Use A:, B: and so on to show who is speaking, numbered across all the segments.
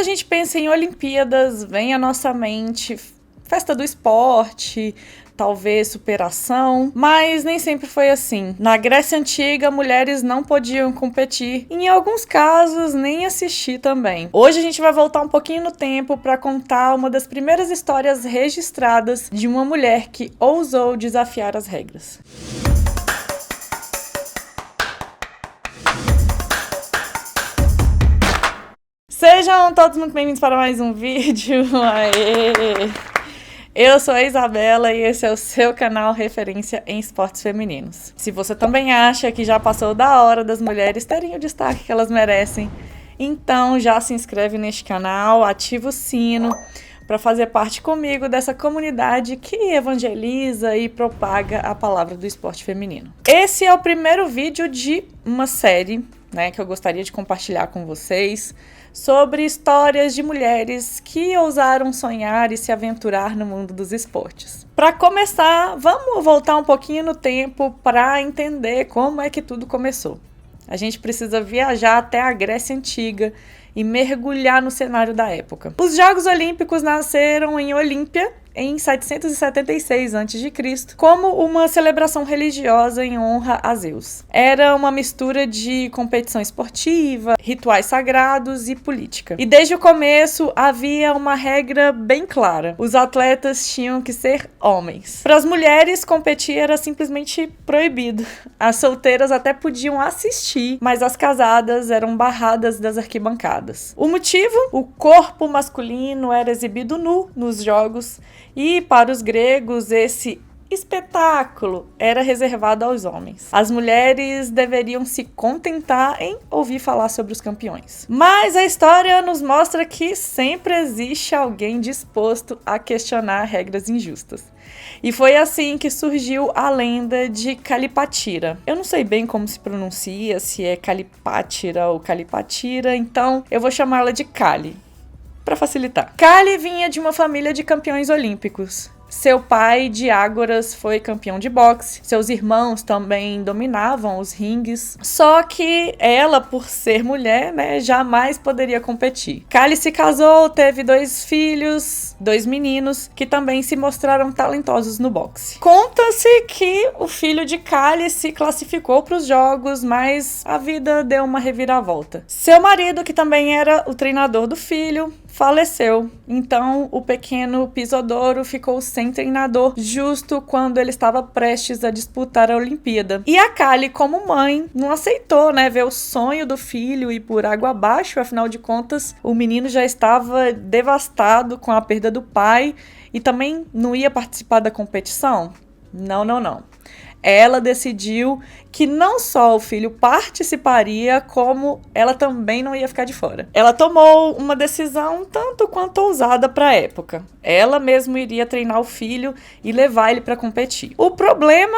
A: a gente pensa em Olimpíadas, vem à nossa mente festa do esporte, talvez superação, mas nem sempre foi assim. Na Grécia Antiga, mulheres não podiam competir, e em alguns casos nem assistir também. Hoje a gente vai voltar um pouquinho no tempo para contar uma das primeiras histórias registradas de uma mulher que ousou desafiar as regras. Sejam todos muito bem-vindos para mais um vídeo. Aê! Eu sou a Isabela e esse é o seu canal referência em esportes femininos. Se você também acha que já passou da hora das mulheres terem o destaque que elas merecem, então já se inscreve neste canal, ativa o sino para fazer parte comigo dessa comunidade que evangeliza e propaga a palavra do esporte feminino. Esse é o primeiro vídeo de uma série, que eu gostaria de compartilhar com vocês sobre histórias de mulheres que ousaram sonhar e se aventurar no mundo dos esportes. Para começar, vamos voltar um pouquinho no tempo para entender como é que tudo começou. A gente precisa viajar até a Grécia Antiga e mergulhar no cenário da época. Os Jogos Olímpicos nasceram em Olímpia, em 776 a.C., como uma celebração religiosa em honra a Zeus. Era uma mistura de competição esportiva, rituais sagrados e política. E desde o começo havia uma regra bem clara: os atletas tinham que ser homens. Para as mulheres, competir era simplesmente proibido. As solteiras até podiam assistir, mas as casadas eram barradas das arquibancadas. O motivo? O corpo masculino era exibido nu nos jogos, e para os gregos esse espetáculo era reservado aos homens. As mulheres deveriam se contentar em ouvir falar sobre os campeões. Mas a história nos mostra que sempre existe alguém disposto a questionar regras injustas. E foi assim que surgiu a lenda de Calipatira. Eu não sei bem como se pronuncia, se é Calipátira ou Calipatira, então eu vou chamá-la de Cali, para facilitar. Cali vinha de uma família de campeões olímpicos. Seu pai, Diágoras, foi campeão de boxe. Seus irmãos também dominavam os ringues. Só que ela, por ser mulher, jamais poderia competir. Cali se casou, teve 2 filhos, 2 meninos, que também se mostraram talentosos no boxe. Conta-se que o filho de Cali se classificou para os jogos, mas a vida deu uma reviravolta. Seu marido, que também era o treinador do filho, faleceu. Então o pequeno Pisodoro ficou sem treinador justo quando ele estava prestes a disputar a Olimpíada. E a Cali, como mãe, não aceitou, ver o sonho do filho ir por água abaixo. Afinal de contas, o menino já estava devastado com a perda do pai e também não ia participar da competição. Não. Ela decidiu que não só o filho participaria, como ela também não ia ficar de fora. Ela tomou uma decisão tanto quanto ousada para a época. Ela mesma iria treinar o filho e levar ele para competir. O problema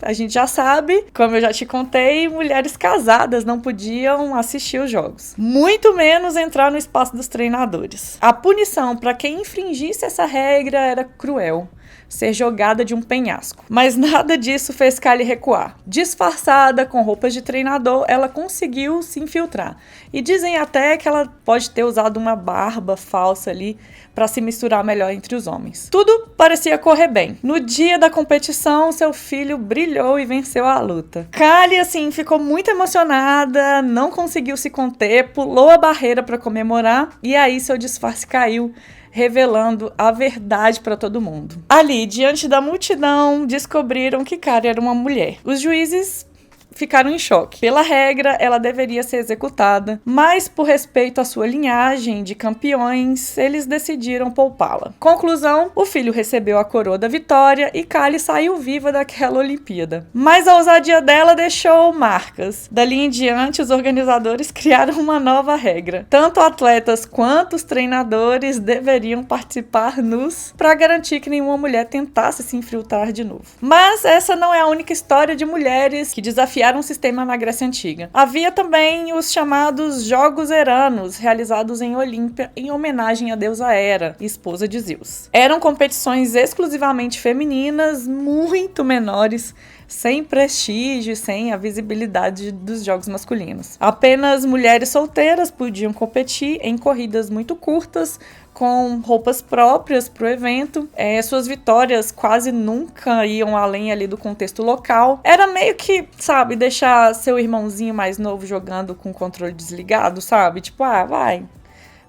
A: a gente já sabe, como eu já te contei, mulheres casadas não podiam assistir os jogos, muito menos entrar no espaço dos treinadores. A punição para quem infringisse essa regra era cruel: ser jogada de um penhasco. Mas nada disso fez Cali recuar. Disfarçada com roupas de treinador, ela conseguiu se infiltrar. E dizem até que ela pode ter usado uma barba falsa ali para se misturar melhor entre os homens. Tudo parecia correr bem. No dia da competição, seu filho brilhou e venceu a luta. Cali, ficou muito emocionada, não conseguiu se conter, pulou a barreira para comemorar e aí seu disfarce caiu, revelando a verdade para todo mundo. Ali, diante da multidão, descobriram que Cali era uma mulher. Os juízes ficaram em choque. Pela regra, ela deveria ser executada, mas por respeito à sua linhagem de campeões, eles decidiram poupá-la. Conclusão: o filho recebeu a coroa da vitória e Cali saiu viva daquela Olimpíada. Mas a ousadia dela deixou marcas. Dali em diante, os organizadores criaram uma nova regra: tanto atletas quanto os treinadores deveriam participar nus, para garantir que nenhuma mulher tentasse se infiltrar de novo. Mas essa não é a única história de mulheres que desafiaram um sistema na Grécia Antiga. Havia também os chamados Jogos Heranos, realizados em Olímpia em homenagem à deusa Hera, esposa de Zeus. Eram competições exclusivamente femininas, muito menores, sem prestígio, sem a visibilidade dos jogos masculinos. Apenas mulheres solteiras podiam competir em corridas muito curtas, com roupas próprias para o evento. Suas vitórias quase nunca iam além ali do contexto local. Era meio que, sabe, deixar seu irmãozinho mais novo jogando com o controle desligado, sabe? Tipo,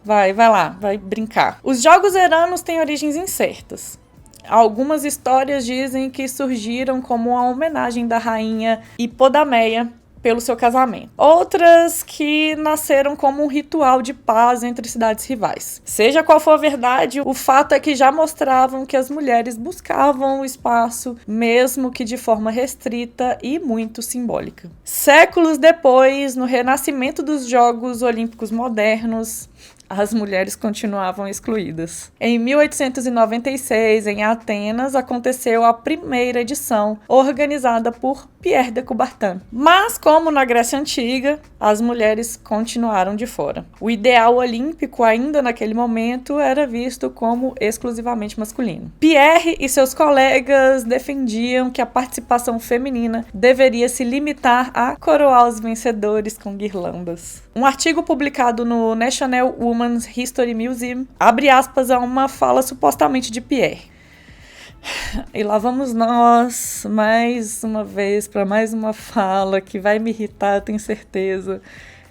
A: vai lá, vai brincar. Os jogos eranos têm origens incertas. Algumas histórias dizem que surgiram como uma homenagem da rainha Hipodameia pelo seu casamento. Outras que nasceram como um ritual de paz entre cidades rivais. Seja qual for a verdade, o fato é que já mostravam que as mulheres buscavam o espaço, mesmo que de forma restrita e muito simbólica. Séculos depois, no renascimento dos Jogos Olímpicos modernos, as mulheres continuavam excluídas. Em 1896, em Atenas, aconteceu a primeira edição, organizada por Pierre de Coubertin. Mas, como na Grécia Antiga, as mulheres continuaram de fora. O ideal olímpico, ainda naquele momento, era visto como exclusivamente masculino. Pierre e seus colegas defendiam que a participação feminina deveria se limitar a coroar os vencedores com guirlandas. Um artigo publicado no National Women's History Museum abre aspas a uma fala supostamente de Pierre. E lá vamos nós, mais uma vez, para mais uma fala que vai me irritar, eu tenho certeza.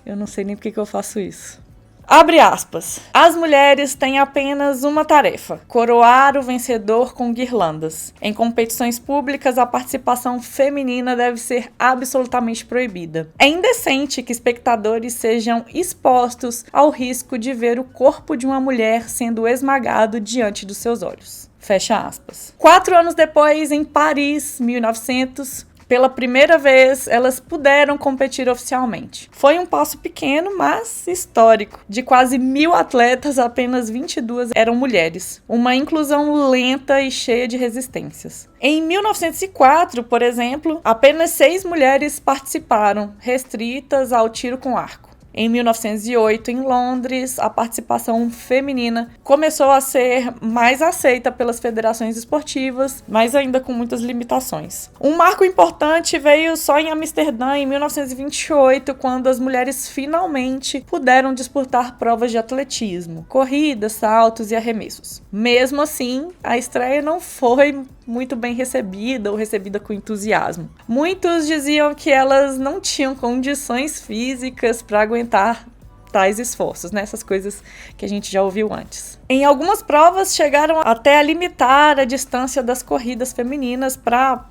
A: Eu não sei nem por que eu faço isso. Abre aspas. As mulheres têm apenas uma tarefa: coroar o vencedor com guirlandas. Em competições públicas, a participação feminina deve ser absolutamente proibida. É indecente que espectadores sejam expostos ao risco de ver o corpo de uma mulher sendo esmagado diante dos seus olhos. Fecha aspas. 4 anos depois, em Paris, 1900, pela primeira vez, elas puderam competir oficialmente. Foi um passo pequeno, mas histórico. De quase 1.000 atletas, apenas 22 eram mulheres. Uma inclusão lenta e cheia de resistências. Em 1904, por exemplo, apenas 6 mulheres participaram, restritas ao tiro com arco. Em 1908, em Londres, a participação feminina começou a ser mais aceita pelas federações esportivas, mas ainda com muitas limitações. Um marco importante veio só em Amsterdã, em 1928, quando as mulheres finalmente puderam disputar provas de atletismo, corridas, saltos e arremessos. Mesmo assim, a estreia não foi muito bem recebida ou recebida com entusiasmo. Muitos diziam que elas não tinham condições físicas para aguentar tais esforços, né? Essas coisas que a gente já ouviu antes. Em algumas provas chegaram até a limitar a distância das corridas femininas para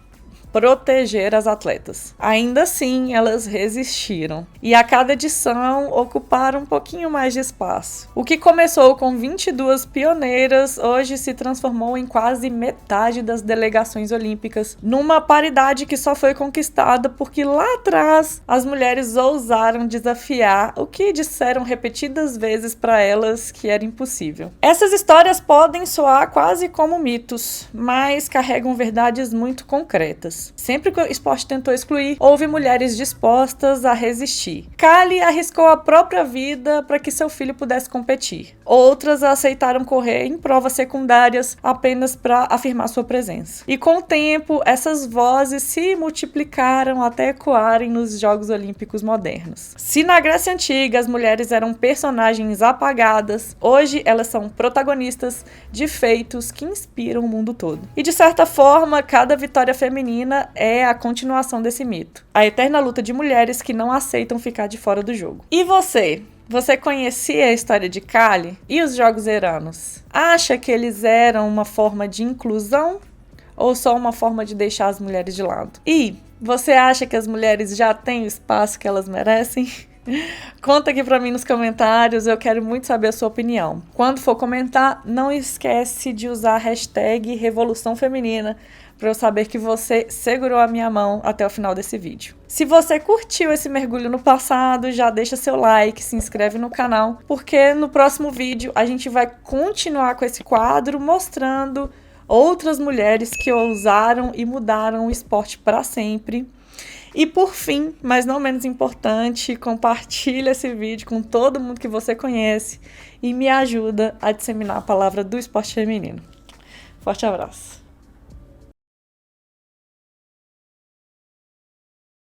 A: proteger as atletas. Ainda assim, elas resistiram e a cada edição ocuparam um pouquinho mais de espaço. O que começou com 22 pioneiras, hoje se transformou em quase metade das delegações olímpicas, numa paridade que só foi conquistada porque lá atrás as mulheres ousaram desafiar o que disseram repetidas vezes para elas que era impossível. Essas histórias podem soar quase como mitos, mas carregam verdades muito concretas. Sempre que o esporte tentou excluir, houve mulheres dispostas a resistir. Kali arriscou a própria vida para que seu filho pudesse competir. Outras aceitaram correr em provas secundárias apenas para afirmar sua presença. E com o tempo, essas vozes se multiplicaram até ecoarem nos Jogos Olímpicos modernos. Se na Grécia Antiga as mulheres eram personagens apagadas, hoje elas são protagonistas de feitos que inspiram o mundo todo. E de certa forma, cada vitória feminina é a continuação desse mito. A eterna luta de mulheres que não aceitam ficar de fora do jogo. E você? Você conhecia a história de Kali e os Jogos Eranos? Acha que eles eram uma forma de inclusão ou só uma forma de deixar as mulheres de lado? E você acha que as mulheres já têm o espaço que elas merecem? Conta aqui pra mim nos comentários, eu quero muito saber a sua opinião. Quando for comentar, não esquece de usar a hashtag Revolução Feminina para eu saber que você segurou a minha mão até o final desse vídeo. Se você curtiu esse mergulho no passado, já deixa seu like, se inscreve no canal, porque no próximo vídeo a gente vai continuar com esse quadro mostrando outras mulheres que ousaram e mudaram o esporte para sempre. E por fim, mas não menos importante, compartilha esse vídeo com todo mundo que você conhece e me ajuda a disseminar a palavra do esporte feminino. Forte abraço!